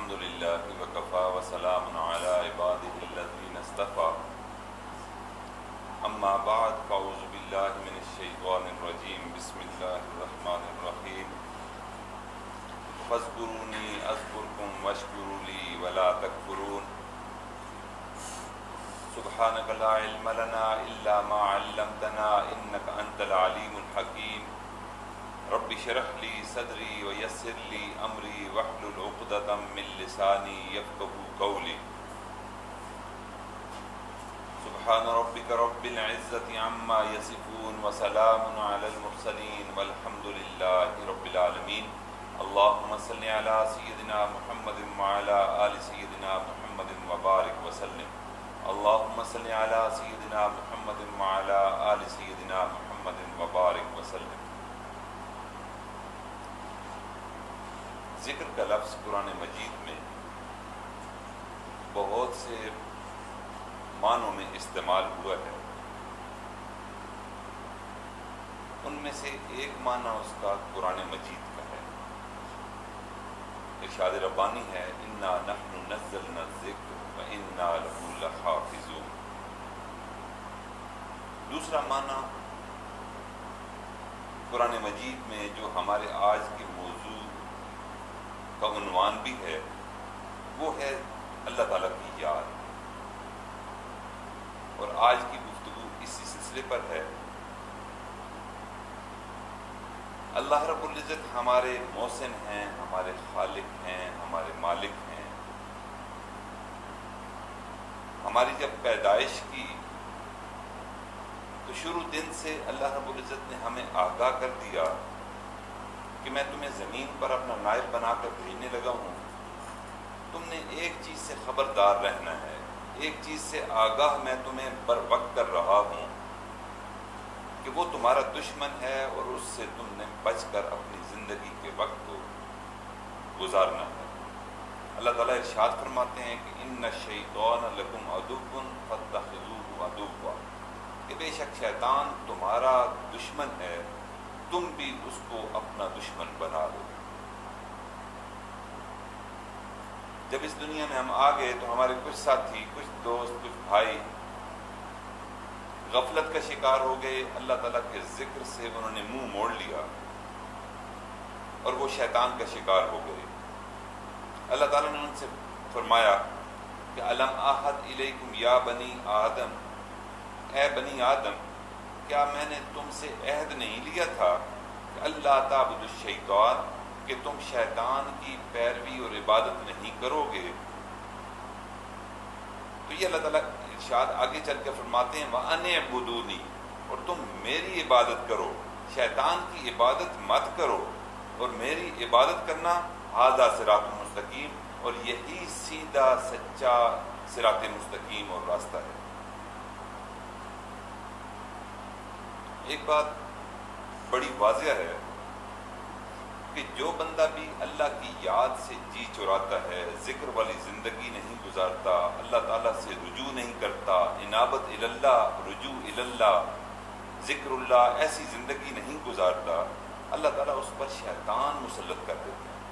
الحمد للہ وکفا وسلام علی عباده الذین اصطفى اما بعد فاعوذ باللہ من الشیطان الرجیم بسم اللہ الرحمن الرحیم فاذکرونی اذکرکم واشکروا لی ولا تکفرون سبحانک لا علم لنا الا ما علمتنا انک انت العلیم الحکیم رب اشرح لی صدری ویسر لی امری واحلل عقدۃ من لسانی یفقهوا قولی سبحان ربک رب العزۃ عما یصفون وسلام علی المرسلین والحمد للہ رب العالمین اللہم صل علی سیدنا محمد وعلی آل سیدنا محمد وبارک وسلم اللہم صل علی سیدنا محمد وعلی آل سیدنا محمد وبارک وسلم۔ ذکر کا لفظ قرآن مجید میں بہت سے معنوں میں استعمال ہوا ہے۔ ان میں سے ایک معنی اس کا قرآن مجید کا ہے۔ ارشاد ربانی ہے انا نحن نزلنا الذکر وانا لہ لحافظون۔ دوسرا معنی قرآن مجید میں جو ہمارے آج کے موضوع کا عنوان بھی ہے وہ ہے اللہ تعالیٰ کی یاد، اور آج کی گفتگو اسی سلسلے پر ہے۔ اللہ رب العزت ہمارے محسن ہیں، ہمارے خالق ہیں، ہمارے مالک ہیں۔ ہماری جب پیدائش کی تو شروع دن سے اللہ رب العزت نے ہمیں آگاہ کر دیا کہ میں تمہیں زمین پر اپنا نائب بنا کر بھیجنے لگا ہوں۔ تم نے ایک چیز سے خبردار رہنا ہے، ایک چیز سے آگاہ میں تمہیں بر وقت کر رہا ہوں کہ وہ تمہارا دشمن ہے اور اس سے تم نے بچ کر اپنی زندگی کے وقت کو گزارنا ہے۔ اللہ تعالیٰ ارشاد فرماتے ہیں کہ ان الشیطان لکم عدو فاتخذوہ عدوا، کہ بے شک شیطان تمہارا دشمن ہے، تم بھی اس کو اپنا دشمن بنا لو۔ جب اس دنیا میں ہم آ گئے تو ہمارے کچھ ساتھی، کچھ دوست، کچھ بھائی غفلت کا شکار ہو گئے، اللہ تعالیٰ کے ذکر سے انہوں نے منہ موڑ لیا اور وہ شیطان کا شکار ہو گئے۔ اللہ تعالیٰ نے ان سے فرمایا کہ الم اعہد الیکم یا بنی آدم، اے بنی آدم، کیا میں نے تم سے عہد نہیں لیا تھا کہ اللہ تعبدوا الشیطان، کہ تم شیطان کی پیروی اور عبادت نہیں کرو گے؟ تو یہ اللہ تعالیٰ ارشاد آگے چل کے فرماتے ہیں وَأَنِ اعْبُدُونِی، اور تم میری عبادت کرو، شیطان کی عبادت مت کرو، اور میری عبادت کرنا ھذا صراط مستقیم، اور یہی سیدھا سچا صراط مستقیم اور راستہ ہے۔ ایک بات بڑی واضح ہے کہ جو بندہ بھی اللہ کی یاد سے جی چراتا ہے، ذکر والی زندگی نہیں گزارتا، اللہ تعالیٰ سے رجوع نہیں کرتا، انابت اللہ، رجوع اللہ، ذکر اللہ، ایسی زندگی نہیں گزارتا، اللہ تعالیٰ اس پر شیطان مسلط کر دیتے ہیں۔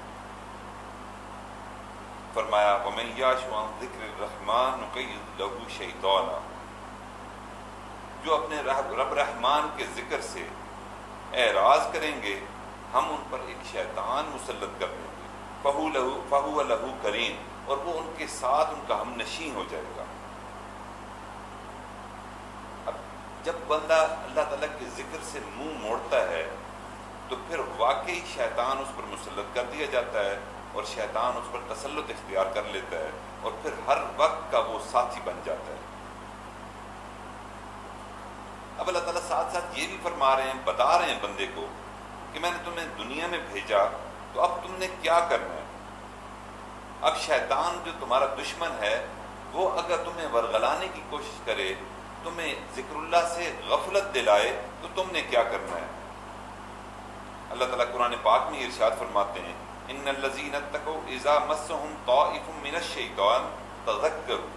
فرمایا وَمَن يَعْشُ عَن ذِكْرِ الرَّحْمَٰنِ نُقَيِّضْ لَهُ شَيْطَانًا، جو اپنے رب رحمان کے ذکر سے اعراض کریں گے ہم ان پر ایک شیطان مسلط کر دیں گے، فَهُوَ لَهُ قَرِينٌ، اور وہ ان کے ساتھ ان کا ہم نشین ہو جائے گا۔ اب جب بندہ اللہ تعالیٰ کے ذکر سے منہ موڑتا ہے تو پھر واقعی شیطان اس پر مسلط کر دیا جاتا ہے، اور شیطان اس پر تسلط اختیار کر لیتا ہے، اور پھر ہر وقت کا وہ ساتھی بن جاتا ہے۔ اب اللہ تعالیٰ ساتھ ساتھ یہ بھی فرما رہے ہیں، بتا رہے ہیں بندے کو کہ میں نے تمہیں دنیا میں بھیجا تو اب تم نے کیا کرنا ہے۔ اب شیطان جو تمہارا دشمن ہے وہ اگر تمہیں ورغلانے کی کوشش کرے، تمہیں ذکر اللہ سے غفلت دلائے، تو تم نے کیا کرنا ہے۔ اللہ تعالیٰ قرآن پاک میں ارشاد فرماتے ہیں ان الذین اتقوا اذا مسهم طائف من الشیطان تذکروا،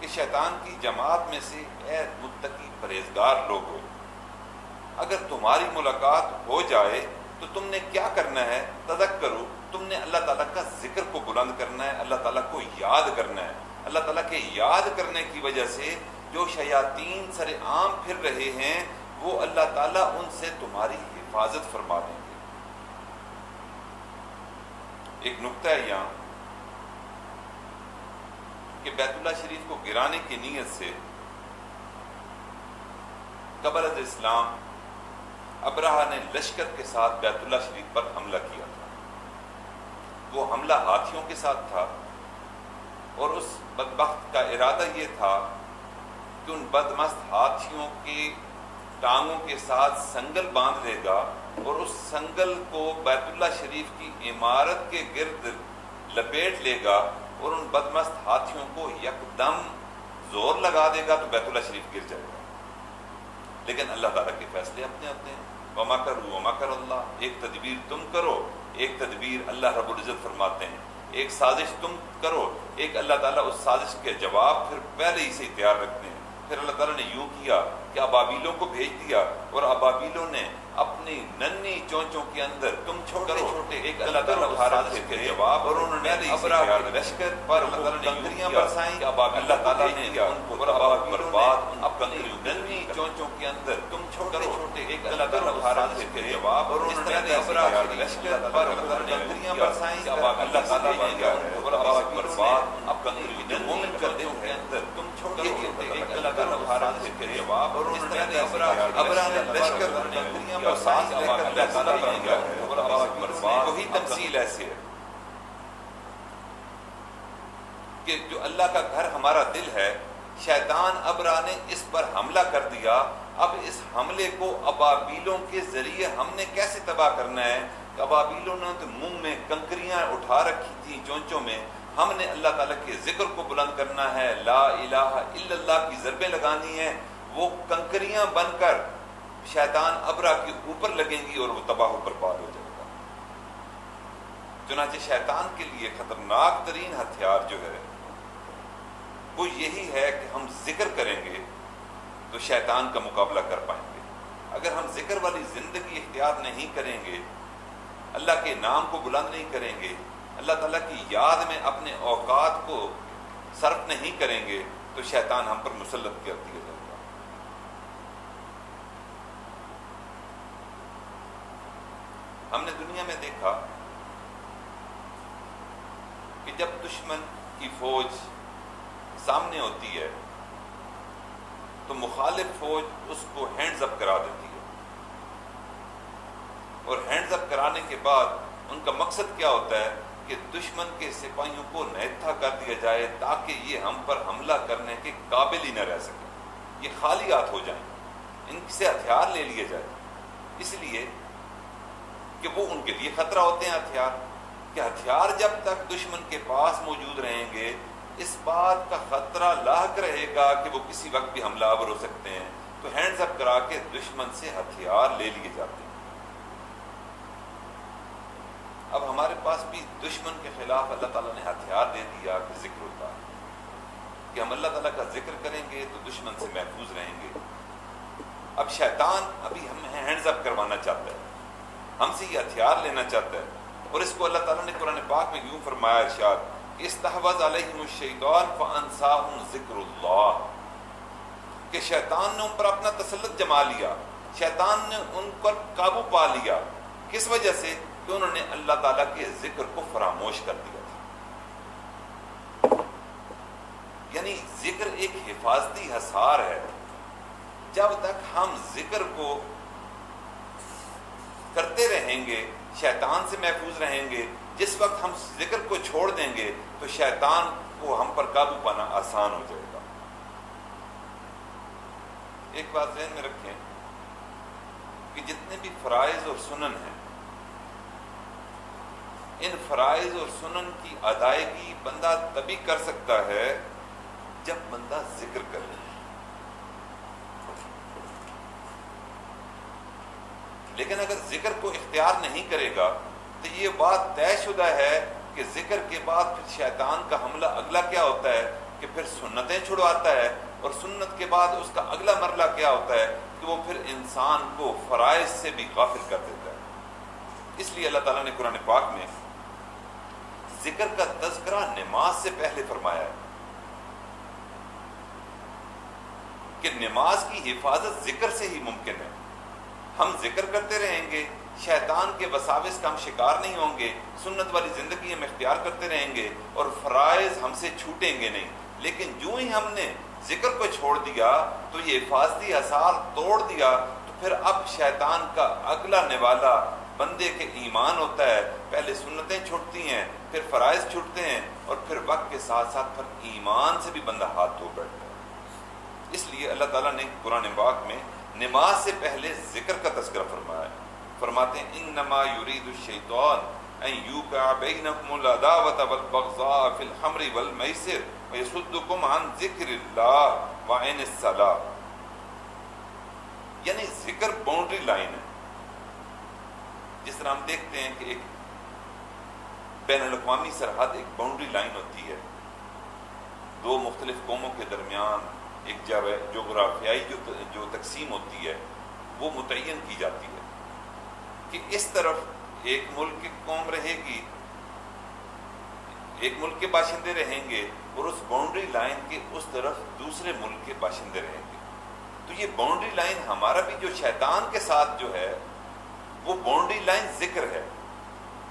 کہ شیطان کی جماعت میں سے اے متقی پرہیزگار لوگو، اگر تمہاری ملاقات ہو جائے تو تم نے کیا کرنا ہے، تذکرو، تم نے اللہ تعالیٰ کا ذکر کو کی وجہ سے جو شیاطین سر عام پھر رہے ہیں وہ اللہ تعالیٰ ان سے تمہاری حفاظت فرما دیں گے۔ ایک نکتہ ہے یہاں کہ بیت اللہ شریف کو گرانے کی نیت سے قبل از اسلام ابرہہ نے لشکر کے ساتھ بیت اللہ شریف پر حملہ کیا تھا۔ وہ حملہ ہاتھیوں کے ساتھ تھا اور اس بدبخت کا ارادہ یہ تھا کہ ان بدمست ہاتھیوں کی ٹانگوں کے ساتھ سنگل باندھ لے گا اور اس سنگل کو بیت اللہ شریف کی عمارت کے گرد لپیٹ لے گا اور ان بدمست ہاتھیوں کو یکدم زور لگا دے گا تو بیت اللہ شریف گر جائے گا۔ لیکن اللہ تعالیٰ کے فیصلے اپنے اپنے ہیں۔ وَمَكَرُوا وَمَكَرَ اللَّهُ، ایک تدبیر تم کرو، ایک تدبیر اللہ رب العزت فرماتے ہیں، ایک سازش تم کرو، ایک اللہ تعالیٰ اس سازش کے جواب پھر پہلے ہی سے تیار رکھتے ہیں۔ پھر اللہ تعالیٰ نے یوں کیا کہ ابابیلوں کو بھیج دیا اور ابابیلوں نے اپنی ننھی چونچوں کے اندر تم چھوٹے چھوٹے ایک اللہ تعالیٰ اس سازش کے جواب اور انہوں نے ابرہہ کے لشکر پر اللہ تعالیٰ نے کنکریاں برسائیں کہ اللہ تعالیٰ نے ان کو برباد اپنی ننھی چونچوں کے اندر تم چھوٹے چھوٹے ایک اللہ تعالیٰ اس سازش کے جواب اور انہوں نے ابرہہ کے لشکر پر اللہ تعالیٰ نے کنکریاں برسائیں کہ اللہ تعالیٰ نے ان کو برباد اپنی مومن کردوں کے اندر تم چھوٹے چھوٹے ایک اللہ تعالیٰ اس سازش کے جواب اور انہوں نے ابرہہ نے لشکر کنکریاں برسائیں کہ اللہ تعالیٰ نے ان کو برباد۔ وہی تمثیل ایسے ہے کہ جو اللہ کا گھر ہمارا دل ہے، شیطان ابرہہ نے اس پر حملہ کر دیا۔ اب اس حملے کو ابابیلوں کے ذریعے ہم نے کیسے تباہ کرنا ہے؟ ابابیلوں نے تو منہ میں کنکریاں اٹھا رکھی تھیں چونچوں میں، ہم نے اللہ تعالیٰ کے ذکر کو بلند کرنا ہے، لا الہ الا اللہ کی ضربیں لگانی ہیں، وہ کنکریاں بن کر شیطان ابرہہ کے اوپر لگیں گی اور وہ تباہ و برباد ہو جائے گا۔ چنانچہ شیطان کے لیے خطرناک ترین ہتھیار جو ہے وہ یہی ہے کہ ہم ذکر کریں گے تو شیطان کا مقابلہ کر پائیں گے۔ اگر ہم ذکر والی زندگی اختیار نہیں کریں گے، اللہ کے نام کو بلند نہیں کریں گے، اللہ تعالیٰ کی یاد میں اپنے اوقات کو صرف نہیں کریں گے تو شیطان ہم پر مسلط کر دیا جائے گا۔ ہم نے دنیا میں دیکھا کہ جب دشمن کی فوج سامنے ہوتی ہے تو مخالف فوج اس کو ہینڈز اپ کرا دیتی ہے، اور ہینڈز اپ کرانے کے بعد ان کا مقصد کیا ہوتا ہے کہ دشمن کے سپاہیوں کو نہتھا کر دیا جائے تاکہ یہ ہم پر حملہ کرنے کے قابل ہی نہ رہ سکیں، یہ خالی ہاتھ ہو جائیں، ان سے ہتھیار لے لیے جائے، اس لیے کہ وہ ان کے لیے خطرہ ہوتے ہیں ہتھیار، کہ ہتھیار جب تک دشمن کے پاس موجود رہیں گے اس بات کا خطرہ لاحق رہے گا کہ وہ کسی وقت بھی حملہ آور ہو سکتے ہیں، تو ہینڈز اپ کرا کے دشمن سے ہتھیار لے لیے جاتے ہیں۔ اب ہمارے پاس بھی دشمن کے خلاف اللہ تعالیٰ نے ہتھیار دے دیا کہ ذکر ہوتا ہے، کہ ہم اللہ تعالیٰ کا ذکر کریں گے تو دشمن سے محفوظ رہیں گے۔ اب شیطان ابھی ہمیں ہینڈز اپ کروانا چاہتا ہے، ہم سے یہ ہتھیار لینا چاہتا ہے، اور اس کو اللہ تعالیٰ نے قرآن پاک میں یوں فرمایا ارشاد استحوذ علیہم الشیطان فانساہم ذکر اللہ، کہ شیطان نے ان پر اپنا تسلط جما لیا، شیطان نے ان پر قابو پا لیا، کس وجہ سے؟ کہ انہوں نے اللہ تعالیٰ کے ذکر کو فراموش کر دیا تھا۔ یعنی ذکر ایک حفاظتی حصار ہے، جب تک ہم ذکر کو کرتے رہیں گے شیطان سے محفوظ رہیں گے، جس وقت ہم ذکر کو چھوڑ دیں گے تو شیطان کو ہم پر قابو پانا آسان ہو جائے گا۔ ایک بات ذہن میں رکھیں کہ جتنے بھی فرائض اور سنن ہیں، ان فرائض اور سنن کی ادائیگی بندہ تبھی کر سکتا ہے جب بندہ ذکر کرے، لیکن اگر ذکر کو اختیار نہیں کرے گا تو یہ بات طے شدہ ہے کہ ذکر کے بعد پھر شیطان کا حملہ اگلا کیا ہوتا ہے کہ پھر سنتیں چھڑواتا ہے، اور سنت کے بعد اس کا اگلا مرحلہ کیا ہوتا ہے کہ وہ پھر انسان کو فرائض سے بھی غافل کر دیتا ہے۔ اس لیے اللہ تعالیٰ نے قرآن پاک میں ذکر کا تذکرہ نماز سے پہلے فرمایا ہے، کہ نماز کی حفاظت ذکر سے ہی ممکن ہے. ہم ذکر کرتے رہیں گے، شیطان کے وساوس کا ہم شکار نہیں ہوں گے، سنت والی زندگی ہم اختیار کرتے رہیں گے اور فرائض ہم سے چھوٹیں گے نہیں. لیکن جو ہی ہم نے ذکر کو چھوڑ دیا تو یہ حفاظتی اثار توڑ دیا، تو پھر اب شیطان کا اگلا نوالا بندے کے ایمان ہوتا ہے. پہلے سنتیں چھوٹتی ہیں، پھر فرائض چھوٹتے ہیں، اور پھر وقت کے ساتھ ساتھ پھر ایمان سے بھی بندہ ہاتھ دھو بیٹھتا ہے. اس لیے اللہ تعالیٰ نے قرآن پاک میں نماز سے پہلے ذکر کا تذکرہ فرمایا ہے. فرماتے ہیں انما یرید الشیطان ان یوقع بینکم العداوۃ والبغضاء فی الخمر والمیسر ویصدکم عن ذکر اللہ وعن الصلاۃ. یعنی ذکر باؤنڈری لائن ہے. جس طرح ہم دیکھتے ہیں کہ ایک بین الاقوامی سرحد ایک باؤنڈری لائن ہوتی ہے، دو مختلف قوموں کے درمیان ایک جغرافیائی جو تقسیم ہوتی ہے وہ متعین کی جاتی ہے کہ اس طرف ایک ملک کی قوم رہے گی، ایک ملک کے باشندے رہیں گے، اور اس باؤنڈری لائن کے اس طرف دوسرے ملک کے باشندے رہیں گے. تو یہ باؤنڈری لائن ہمارا بھی جو شیطان کے ساتھ جو ہے وہ باؤنڈری لائن ذکر ہے.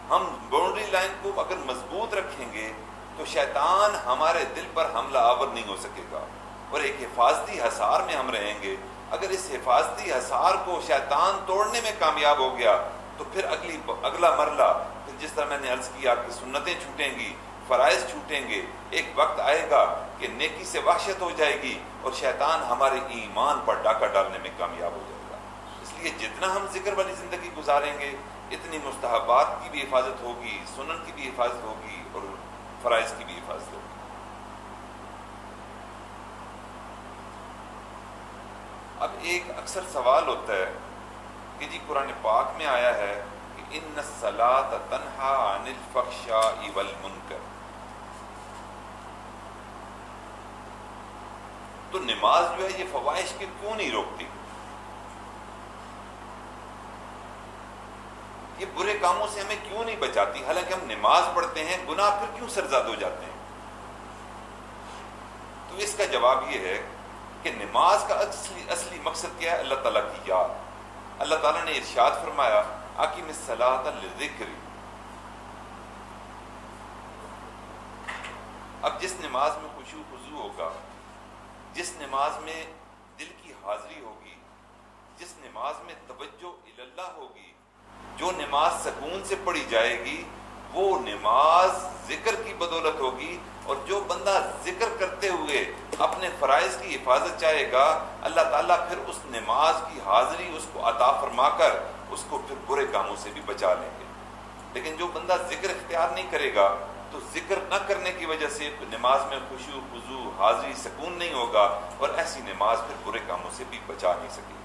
ہم باؤنڈری لائن کو اگر مضبوط رکھیں گے تو شیطان ہمارے دل پر حملہ آور نہیں ہو سکے گا، اور ایک حفاظتی حصار میں ہم رہیں گے. اگر اس حفاظتی حصار کو شیطان توڑنے میں کامیاب ہو گیا تو پھر اگلا مرحلہ، پھر جس طرح میں نے عرض کیا کہ سنتیں چھوٹیں گی، فرائض چھوٹیں گے، ایک وقت آئے گا کہ نیکی سے وحشت ہو جائے گی اور شیطان ہمارے ایمان پر ڈاکہ ڈالنے میں کامیاب ہو جائے گا. اس لیے جتنا ہم ذکر والی زندگی گزاریں گے اتنی مستحبات کی بھی حفاظت ہوگی، سنن کی بھی حفاظت ہوگی، اور فرائض کی بھی حفاظت ہوگی. اب ایک اکثر سوال ہوتا ہے کہ جی قرآن پاک میں آیا ہے کہ ان الصلاۃ تنہی عن الفحشاء والمنکر، تو نماز جو ہے یہ فواحش کے کیوں نہیں روکتی؟ یہ برے کاموں سے ہمیں کیوں نہیں بچاتی؟ حالانکہ ہم نماز پڑھتے ہیں، گناہ پھر کیوں سرزاد ہو جاتے ہیں؟ تو اس کا جواب یہ ہے کہ نماز کا اصلی مقصد کیا ہے؟ اللہ تعالیٰ کی یاد. اللہ تعالیٰ نے ارشاد فرمایا اقیم الصلاۃ لذکری. اب جس نماز میں خشوع خضوع ہوگا، جس نماز میں دل کی حاضری ہوگی، جس نماز میں توجہ اللہ ہوگی، جو نماز سکون سے پڑھی جائے گی وہ نماز ذکر کی بدولت ہوگی. اور جو بندہ ذکر کرتے ہوئے اپنے فرائض کی حفاظت چاہے گا، اللہ تعالیٰ پھر اس نماز کی حاضری اس کو عطا فرما کر اس کو پھر برے کاموں سے بھی بچا لیں گے. لیکن جو بندہ ذکر اختیار نہیں کرے گا تو ذکر نہ کرنے کی وجہ سے نماز میں خشوع خضوع حاضری سکون نہیں ہوگا، اور ایسی نماز پھر برے کاموں سے بھی بچا نہیں سکے گی.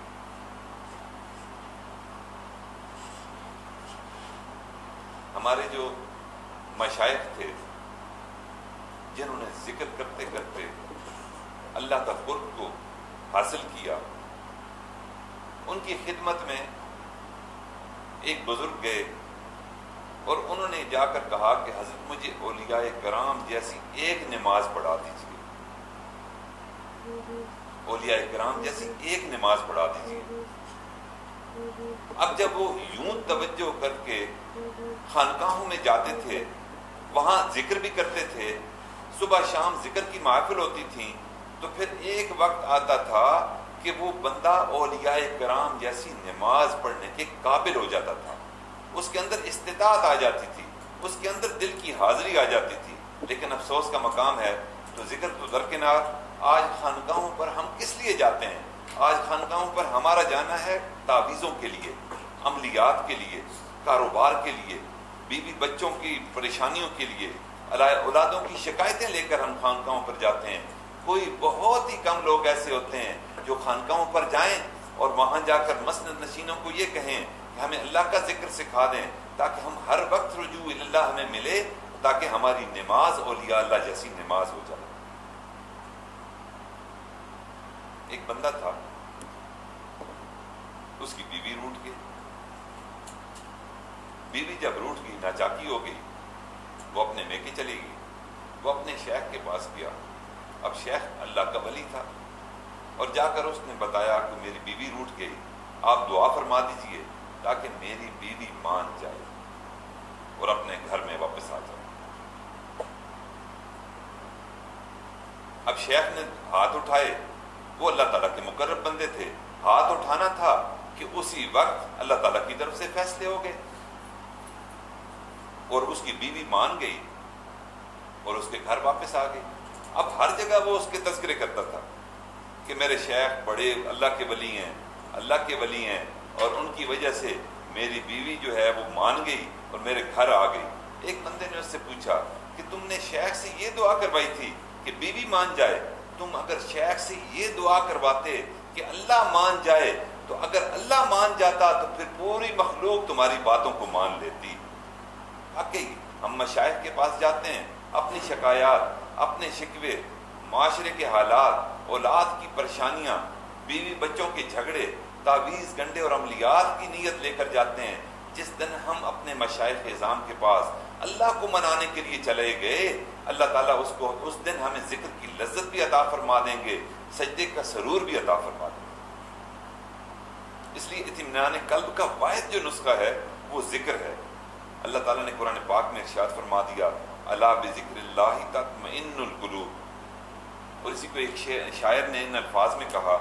ہمارے جو مشائخ تھے جنہوں نے ذکر کرتے کرتے اللہ کا قرب کو حاصل کیا، ان کی خدمت میں ایک بزرگ گئے اور انہوں نے جا کر کہا کہ حضرت مجھے اولیاء کرام جیسی ایک نماز پڑھا دیجیے، اولیاء کرام جیسی ایک نماز پڑھا دیجیے. اب جب وہ یوں توجہ کر کے خانقاہوں میں جاتے تھے، وہاں ذکر بھی کرتے تھے، صبح شام ذکر کی محفل ہوتی تھی، تو پھر ایک وقت آتا تھا کہ وہ بندہ اولیاء کرام جیسی نماز پڑھنے کے قابل ہو جاتا تھا. اس کے اندر استطاعت آ جاتی تھی، اس کے اندر دل کی حاضری آ جاتی تھی. لیکن افسوس کا مقام ہے تو ذکر تو درکنار، آج خانقاہوں پر ہم کس لیے جاتے ہیں؟ آج خانقاہوں پر ہمارا جانا ہے تعویذوں کے لیے، عملیات کے لیے، کاروبار کے لیے، بیوی بچوں کی پریشانیوں کے لیے، اولادوں کی شکایتیں لے کر ہم خانقاہوں پر جاتے ہیں. کوئی بہت ہی کم لوگ ایسے ہوتے ہیں جو خانقاہوں پر جائیں اور وہاں جا کر مسند نشینوں کو یہ کہیں کہ ہمیں اللہ کا ذکر سکھا دیں تاکہ ہم ہر وقت رجوع اللہ ہمیں ملے، تاکہ ہماری نماز اولیاء اللہ جیسی نماز ہو جائے. ایک بندہ تھا، اس کی بیوی روٹھ گئی. بیوی جب روٹھ گئی، ناچاکی ہو گئی، وہ اپنے میکے چلی گئی. وہ اپنے شیخ کے پاس گیا. اب شیخ اللہ کا ولی تھا، اور جا کر اس نے بتایا کہ میری بیوی روٹھ گئی، آپ دعا فرما دیجئے تاکہ میری بیوی مان جائے اور اپنے گھر میں واپس آ جائے۔ اب شیخ نے ہاتھ اٹھائے، وہ اللہ تعالیٰ کے مقرب بندے تھے، ہاتھ اٹھانا تھا کہ اسی وقت اللہ تعالیٰ کی طرف سے فیصلے ہو گئے اور اس کی بیوی مان گئی اور اس کے گھر واپس آ گئی۔ اب ہر جگہ وہ اس کے تذکرے کرتا تھا کہ میرے شیخ بڑے اللہ کے ولی ہیں، اللہ کے ولی ہیں، اور ان کی وجہ سے میری بیوی جو ہے وہ مان گئی اور میرے گھر آ گئی۔ ایک بندے نے اس سے پوچھا کہ تم نے شیخ سے یہ دعا کروائی تھی کہ بیوی مان جائے، تم اگر شیخ سے یہ دعا کرواتے کہ اللہ مان جائے، تو اگر اللہ مان جاتا تو پھر پوری مخلوق تمہاری باتوں کو مان لیتی۔ واقعی ہم مشائخ کے پاس جاتے ہیں، اپنی شکایات، اپنے شکوے، معاشرے کے حالات، اولاد کی پریشانیاں، بیوی بچوں کے جھگڑے، تعویذ گنڈے اور عملیات کی نیت لے کر جاتے ہیں۔ جس دن ہم اپنے مشائخ اعظام کے پاس اللہ کو منانے کے لیے چلے گئے، اللہ تعالیٰ اس دن ہمیں ذکر کی لذت بھی عطا فرما دیں گے، سجدے کا سرور بھی عطا فرما دیں گے۔ اس لیے اطمینان قلب کا واحد جو نسخہ ہے وہ ذکر ہے۔ اللہ تعالیٰ نے قرآن پاک میں ارشاد فرما دیا، الا بذکر اللہ تطمئن القلوب، اور اسی کو ایک شاعر نے ان الفاظ میں کہا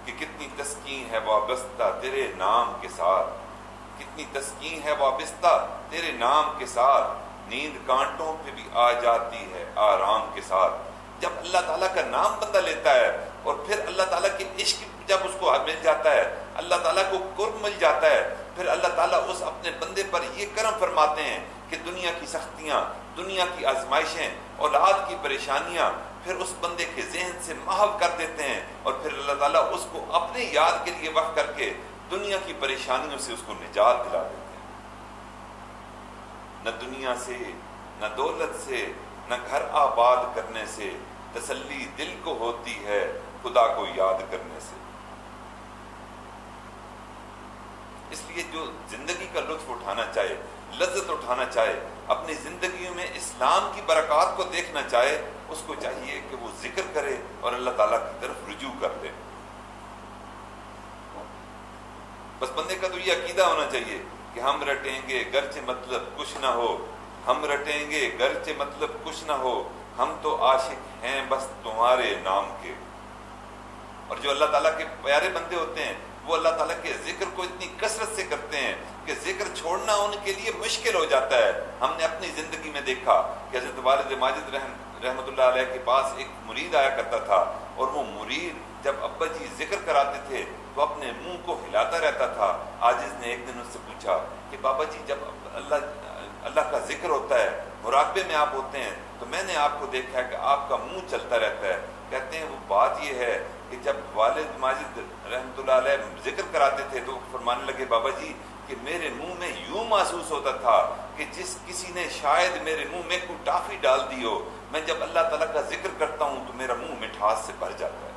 کہ کتنی تسکین ہے وابستہ تیرے نام کے ساتھ، کتنی تسکین ہے وابستہ تیرے نام کے ساتھ، نیند کانٹوں پہ بھی آ جاتی ہے آرام کے ساتھ۔ جب اللہ تعالیٰ کا نام بندہ لیتا ہے اور پھر اللہ تعالیٰ کے عشق جب اس کو مل جاتا ہے، اللہ تعالیٰ کو قرب مل جاتا ہے، پھر اللہ تعالیٰ اس اپنے بندے پر یہ کرم فرماتے ہیں کہ دنیا کی سختیاں، دنیا کی آزمائشیں، اولاد کی پریشانیاں پھر اس بندے کے ذہن سے محو کر دیتے ہیں، اور پھر اللہ تعالیٰ اس کو اپنے یاد کے لیے وقف کر کے دنیا کی پریشانیوں سے اس کو نجات دلا دیتے ہیں۔ نہ دنیا سے، نہ دولت سے، نہ گھر آباد کرنے سے تسلی دل کو ہوتی ہے خدا کو یاد کرنے سے۔ اس لیے جو زندگی کا لطف اٹھانا چاہے، لذت اٹھانا چاہے، اپنی زندگیوں میں اسلام کی برکات کو دیکھنا چاہے، اس کو چاہیے کہ وہ ذکر کرے اور اللہ تعالیٰ کی طرف رجوع کر لے۔ بس بندے کا تو یہ عقیدہ ہونا چاہیے کہ ہم رٹیں گے گرچہ مطلب کچھ نہ ہو، ہم رٹیں گے گرچہ مطلب کچھ نہ ہو، ہم تو عاشق ہیں بس تمہارے نام کے۔ اور جو اللہ تعالیٰ کے پیارے بندے ہوتے ہیں وہ اللہ تعالیٰ کے ذکر کو اتنی کثرت سے کرتے ہیں کہ ذکر چھوڑنا ان کے لیے مشکل ہو جاتا ہے۔ ہم نے اپنی زندگی میں دیکھا کہ حضرت والد ماجد رحمۃ اللہ علیہ کے پاس ایک مرید آیا کرتا تھا، اور وہ مرید جب ابا جی ذکر کراتے تھے تو اپنے منہ کو ہلاتا رہتا تھا۔ عاجز نے ایک دن اس سے پوچھا کہ بابا جی جب اللہ کا ذکر ہوتا ہے، مراقبے میں آپ ہوتے ہیں، تو میں نے آپ کو دیکھا ہے کہ آپ کا منہ چلتا رہتا ہے۔ کہتے ہیں وہ بات یہ ہے کہ جب والد ماجد رحمۃ اللہ علیہ ذکر کراتے تھے تو فرمانے لگے بابا جی کہ میرے منہ میں یوں محسوس ہوتا تھا کہ جس کسی نے شاید میرے منہ میں کوئی ٹافی ڈال دی ہو، میں جب اللہ تعالیٰ کا ذکر کرتا ہوں تو میرا منہ مٹھاس سے بھر جاتا ہے۔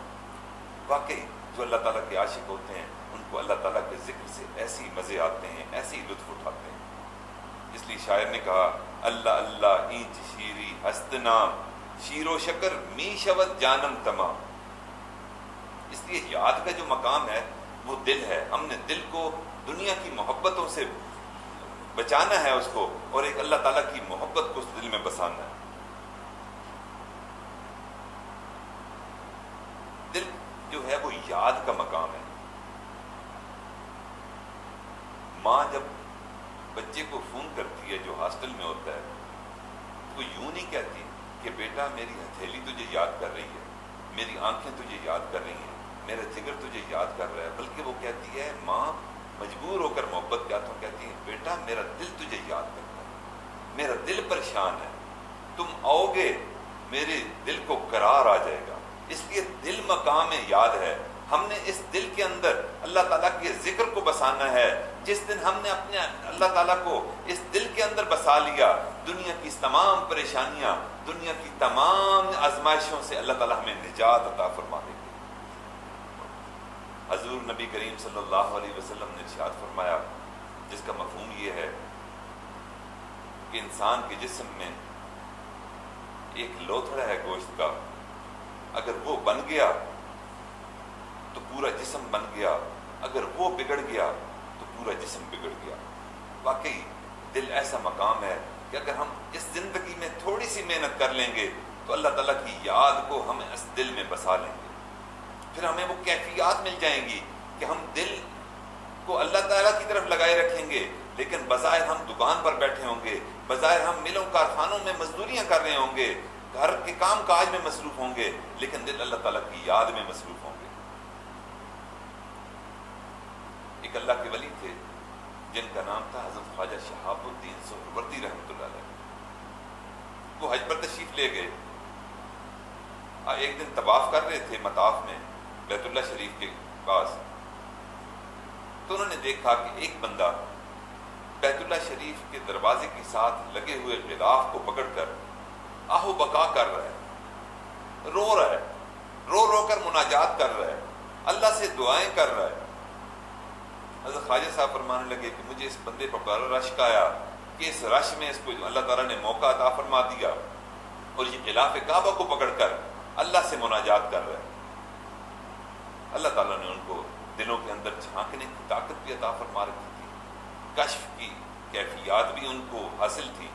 واقعی جو اللہ تعالیٰ کے عاشق ہوتے ہیں ان کو اللہ تعالیٰ کے ذکر سے ایسی مزے آتے ہیں، ایسی لطف اٹھاتے ہیں۔ اس لیے شاعر نے کہا، اللہ اللہ اینچ شیری ہست نام، شیر و شکر می شود جانم تمام۔ اس لیے یاد کا جو مقام ہے وہ دل ہے۔ ہم نے دل کو دنیا کی محبتوں سے بچانا ہے اس کو، اور ایک اللہ تعالیٰ کی محبت کو اس دل میں بسانا ہے۔ دل جو ہے وہ یاد کا مقام ہے۔ ماں جب بچے کو فون کرتی ہے جو ہاسٹل میں ہوتا ہے، تو وہ یوں نہیں کہتی کہ بیٹا میری ہتھیلی تجھے یاد کر رہی ہے، میری آنکھیں تجھے یاد کر رہی ہیں، میرا جگر تجھے یاد کر رہا ہے، بلکہ وہ کہتی ہے، ماں مجبور ہو کر محبت کے ہاتھوں کہتی ہے، بیٹا میرا دل تجھے یاد کرتا ہے، میرا دل پریشان ہے، تم آؤ گے میرے دل کو قرار آ جائے گا۔ اس لیے دل مقام یاد ہے۔ ہم نے اس دل کے اندر اللہ تعالیٰ کے ذکر کو بسانا ہے۔ جس دن ہم نے اپنے اللہ تعالیٰ کو اس دل کے اندر بسا لیا، دنیا کی تمام پریشانیاں، دنیا کی تمام آزمائشوں سے اللہ تعالیٰ ہمیں نجات عطا فرما دے گے۔ حضور نبی کریم صلی اللہ علیہ وسلم نے ارشاد فرمایا، جس کا مفہوم یہ ہے کہ انسان کے جسم میں ایک لوتھڑا ہے گوشت کا، اگر وہ بن گیا تو پورا جسم بن گیا، اگر وہ بگڑ گیا تو پورا جسم بگڑ گیا۔ واقعی دل ایسا مقام ہے کہ اگر ہم اس زندگی میں تھوڑی سی محنت کر لیں گے تو اللہ تعالیٰ کی یاد کو ہم اس دل میں بسا لیں گے، پھر ہمیں وہ کیفیات مل جائیں گی کہ ہم دل کو اللہ تعالیٰ کی طرف لگائے رکھیں گے، لیکن بظاہر ہم دکان پر بیٹھے ہوں گے، بظاہر ہم ملوں کارخانوں میں مزدوریاں کر رہے ہوں گے، گھر کے کام کاج میں مصروف ہوں گے، لیکن دل اللہ تعالیٰ کی یاد میں مصروف ہوں گے۔ ایک اللہ کے ولی تھے جن کا نام تھا حضرت خواجہ شہاب الدین سہروردی رحمۃ اللہ علیہ۔ وہ حج پر تشریف لے گئے، ایک دن طواف کر رہے تھے مطاف میں بیت اللہ شریف کے پاس، تو انہوں نے دیکھا کہ ایک بندہ بیت اللہ شریف کے دروازے کے ساتھ لگے ہوئے غلاف کو پکڑ کر آہو بکا کر رہا ہے، رو رہا ہے، رو رو کر مناجات کر رہا ہے، اللہ سے دعائیں کر رہا ہے۔ حضرت خواجہ صاحب فرمانے لگے کہ مجھے اس بندے پر بڑا رشک آیا کہ اس رش میں اس کو اللہ تعالیٰ نے موقع عطا فرما دیا اور یہ غلاف کعبہ کو پکڑ کر اللہ سے مناجات کر رہا ہے۔ اللہ تعالیٰ نے ان کو دلوں کے اندر جھانکنے کی طاقت بھی عطا فرما رکھی تھی، کشف کی کیفیات بھی ان کو حاصل تھی،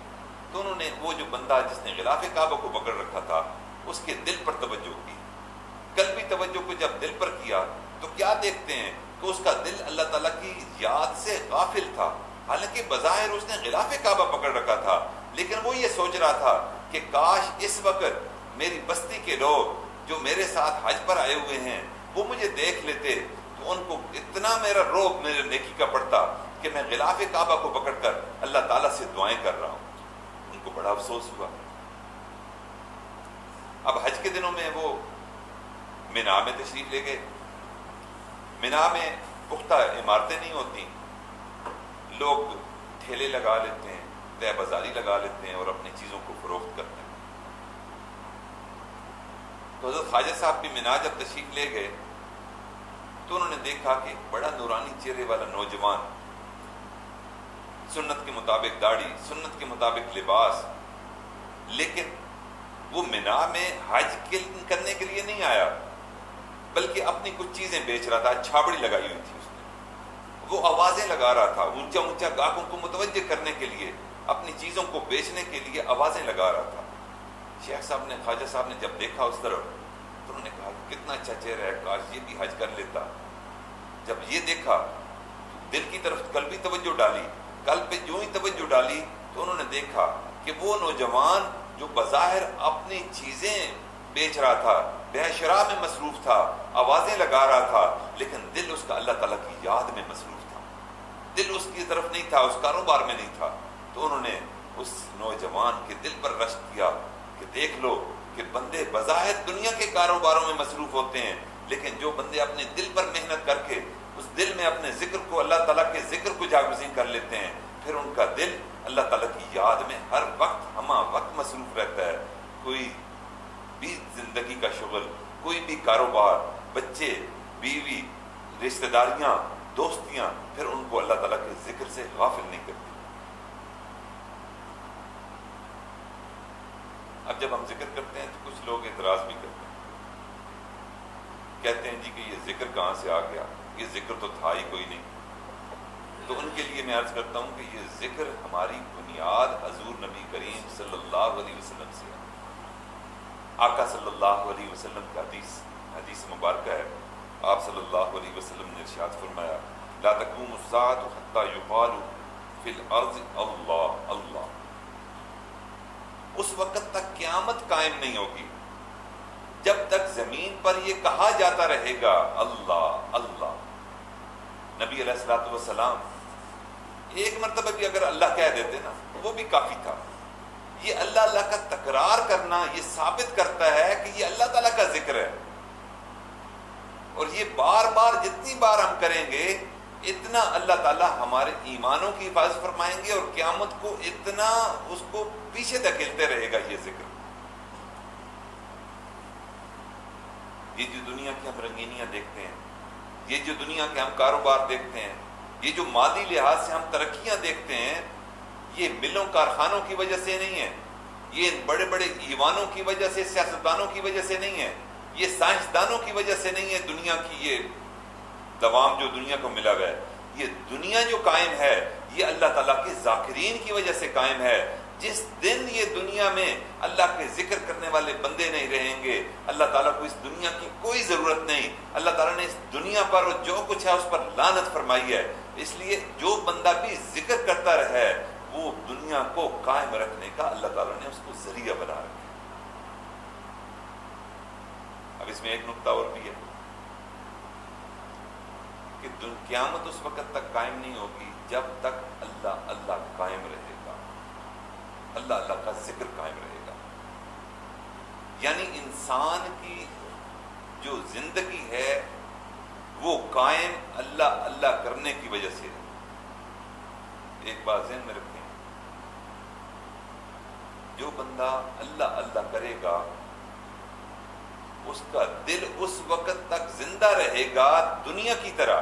تو انہوں نے وہ جو بندہ جس نے غلاف کعبہ کو پکڑ رکھا تھا اس کے دل پر توجہ کی۔ قلبی توجہ کو جب دل پر کیا تو کیا دیکھتے ہیں کہ اس کا دل اللہ تعالیٰ کی یاد سے غافل تھا، حالانکہ بظاہر اس نے غلاف کعبہ پکڑ رکھا تھا، لیکن وہ یہ سوچ رہا تھا کہ کاش اس وقت میری بستی کے لوگ جو میرے ساتھ حج پر آئے ہوئے ہیں وہ مجھے دیکھ لیتے تو ان کو اتنا میرا روب میرے نیکی کا پڑتا کہ میں غلاف کعبہ کو پکڑ کر اللہ تعالیٰ سے دعائیں کر رہا ہوں۔ ان کو بڑا افسوس ہوا۔ اب حج کے دنوں میں وہ مینا میں تشریف لے گئے۔ مینا میں پختہ عمارتیں نہیں ہوتی، لوگ ٹھیلے لگا لیتے ہیں، طے بازاری لگا لیتے ہیں اور اپنی چیزوں کو فروخت کرتے ہیں۔ تو حضرت خواجہ صاحب بھی مینا جب تشریف لے گئے تو انہوں نے دیکھا کہ بڑا نورانی چہرے والا نوجوان، سنت کے مطابق داڑھی، سنت کے مطابق لباس، لیکن وہ مینا میں حج کرنے کے لیے نہیں آیا بلکہ اپنی کچھ چیزیں بیچ رہا تھا۔ چھابڑی لگائی ہوئی تھی اس نے، وہ آوازیں لگا رہا تھا، اونچا اونچا گاہکوں کو متوجہ کرنے کے لیے، اپنی چیزوں کو بیچنے کے لیے آوازیں لگا رہا تھا۔ شیخ صاحب نے، خواجہ صاحب نے جب دیکھا اس طرف تو انہوں نے کہا کتنا اچھا چہرہ ہے، کاش یہ بھی حج کر لیتا۔ جب یہ دیکھا تو دل کی طرف قلبی توجہ ڈالی، قلب پہ جو ہی توجہ ڈالی تو انہوں نے دیکھا کہ وہ نوجوان جو بظاہر اپنی چیزیں بیچ رہا تھا، بے شرا میں مصروف تھا، آوازیں لگا رہا تھا، لیکن دل اس کا اللہ تعالیٰ کی یاد میں مصروف تھا، دل اس کی طرف نہیں تھا، اس کاروبار میں نہیں تھا۔ تو انہوں نے اس نوجوان کے دل پر رشک کیا کہ دیکھ لو کہ بندے بظاہر دنیا کے کاروباروں میں مصروف ہوتے ہیں، لیکن جو بندے اپنے دل پر محنت کر کے اس دل میں اپنے ذکر کو، اللہ تعالیٰ کے ذکر کو جاگزین کر لیتے ہیں، پھر ان کا دل اللہ تعالیٰ کی یاد میں ہر وقت ہمہ وقت مصروف رہتا ہے۔ کوئی بھی زندگی کا شغل، کوئی بھی کاروبار، بچے، بیوی، رشتہ داریاں، دوستیاں، پھر ان کو اللہ تعالیٰ کے ذکر سے غافل نہیں کرتی۔ اب جب ہم ذکر کرتے ہیں تو کچھ لوگ اعتراض بھی کرتے ہیں، کہتے ہیں جی کہ یہ ذکر کہاں سے آ گیا، یہ ذکر تو تھا ہی کوئی نہیں۔ تو ان کے لیے میں عرض کرتا ہوں کہ یہ ذکر ہماری بنیاد حضور نبی کریم صلی اللہ علیہ وسلم سے ہے۔ آقا صلی اللہ علیہ وسلم کا حدیث مبارکہ ہے، آپ صلی اللہ علیہ وسلم نے ارشاد فرمایا لا تقوم الساعة حتى يقال في الارض اللہ اللہ۔ اس وقت تک قیامت قائم نہیں ہوگی جب تک زمین پر یہ کہا جاتا رہے گا اللہ اللہ۔ نبی علیہ الصلوۃ والسلام ایک مرتبہ بھی اگر اللہ کہہ دیتے نا وہ بھی کافی تھا۔ یہ اللہ اللہ کا تکرار کرنا یہ ثابت کرتا ہے کہ یہ اللہ تعالیٰ کا ذکر ہے، اور یہ بار بار جتنی بار ہم کریں گے اتنا اللہ تعالیٰ ہمارے ایمانوں کی حفاظت فرمائیں گے، اور قیامت کو اتنا اس کو پیچھے دھکیلتے رہے گا یہ ذکر۔ یہ جو دنیا کی ہم رنگینیاں دیکھتے ہیں، یہ جو دنیا کے ہم کاروبار دیکھتے ہیں، یہ جو مادی لحاظ سے ہم ترقیاں دیکھتے ہیں، یہ ملوں کارخانوں کی وجہ سے نہیں ہے، یہ بڑے بڑے ایوانوں کی وجہ سے، سیاستدانوں کی وجہ سے نہیں ہے، یہ سائنسدانوں کی وجہ سے نہیں ہے دنیا کی یہ دوام جو دنیا کو ملا ہوا ہے. یہ دنیا جو قائم ہے یہ اللہ تعالیٰ کے ذاکرین کی وجہ سے قائم ہے. جس دن یہ دنیا میں اللہ کے ذکر کرنے والے بندے نہیں رہیں گے، اللہ تعالیٰ کو اس دنیا کی کوئی ضرورت نہیں. اللہ تعالیٰ نے اس دنیا پر جو کچھ ہے اس پر لعنت فرمائی ہے. اس لیے جو بندہ بھی ذکر کرتا رہے وہ دنیا کو قائم رکھنے کا اللہ تعالیٰ نے اس کو ذریعہ بنا رکھا. اب اس میں ایک نقطہ اور بھی ہے کہ قیامت اس وقت تک قائم نہیں ہوگی جب تک اللہ اللہ قائم رہے گا، اللہ اللہ کا ذکر قائم رہے گا. یعنی انسان کی جو زندگی ہے وہ قائم اللہ اللہ کرنے کی وجہ سے. ایک بات ذہن میں رکھیں، جو بندہ اللہ اللہ کرے گا اس کا دل اس وقت تک زندہ رہے گا دنیا کی طرح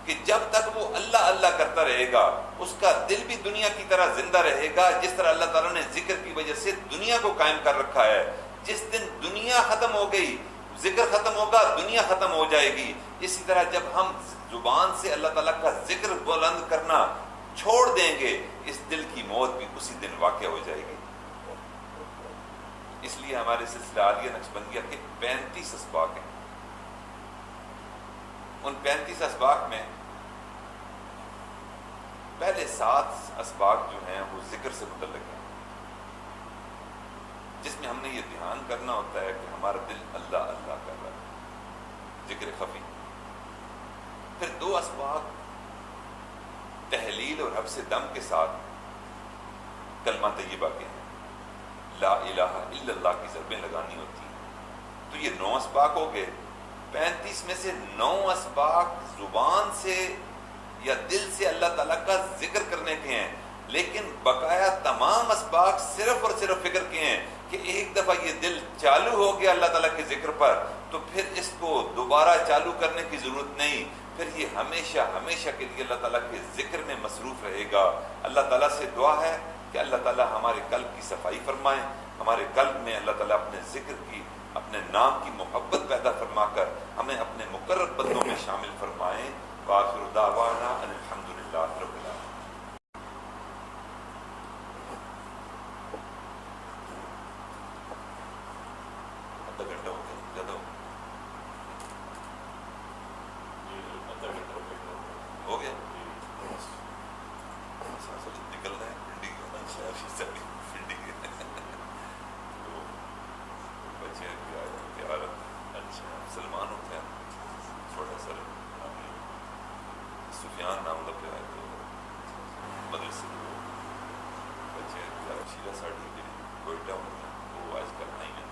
کہ جب تک وہ اللہ اللہ کرتا رہے گا اس کا دل بھی دنیا کی طرح زندہ رہے گا، جس طرح اللہ تعالیٰ نے ذکر کی وجہ سے دنیا کو قائم کر رکھا ہے. جس دن دنیا ختم ہو گئی ذکر ختم ہوگا، دنیا ختم ہو جائے گی. اسی طرح جب ہم زبان سے اللہ تعالیٰ کا ذکر بلند کرنا چھوڑ دیں گے اس دل کی موت بھی اسی دن واقع ہو جائے گی. اس لیے ہمارے سلسلہ عالیہ نقشبندیہ کے 35 اسباق ہیں. ان 35 اسباق میں پہلے 7 اسباق جو ہیں وہ ذکر سے متعلق ہیں، جس میں ہم نے یہ دھیان کرنا ہوتا ہے کہ ہمارا دل اللہ اللہ کر رہا ہے، ذکر خفی. پھر 2 اسباق تحلیل اور حبس دم کے ساتھ کلمہ طیبہ کے ہیں، لا الہ الا اللہ کی ضربیں لگانی ہوتی ہیں. تو یہ 9 اسباق ہو گئے. 35 میں سے 9 اسباق زبان سے یا دل سے اللہ تعالیٰ کا ذکر کرنے کے ہیں، لیکن بقایا تمام اسباق صرف اور صرف فکر کے ہیں کہ ایک دفعہ یہ دل چالو ہو گیا اللہ تعالیٰ کے ذکر پر تو پھر اس کو دوبارہ چالو کرنے کی ضرورت نہیں. پھر یہ ہمیشہ ہمیشہ کے لیے اللہ تعالیٰ کے ذکر میں مصروف رہے گا. اللہ تعالیٰ سے دعا ہے کہ اللہ تعالیٰ ہمارے قلب کی صفائی فرمائے، ہمارے قلب میں اللہ تعالیٰ اپنے ذکر کی، اپنے نام کی محبت پیدا فرما کر ہمیں اپنے مقرر بندوں میں شامل فرمائیں. وآخر دعوانا ان الحمدللہ رب العالمین. آدھا گھنٹہ ہو گیا، زیادہ ہو گیا. نکلنا ہے پنڈی بچے تیار. اچھا سلمان ہوتے ہیں چھوٹا سر سفیان نام لگ رہا ہے تو مدرسے بچے شیرہ ساڑھی کوئٹہ ہوتے ہیں وہ آج کل آئی ہیں.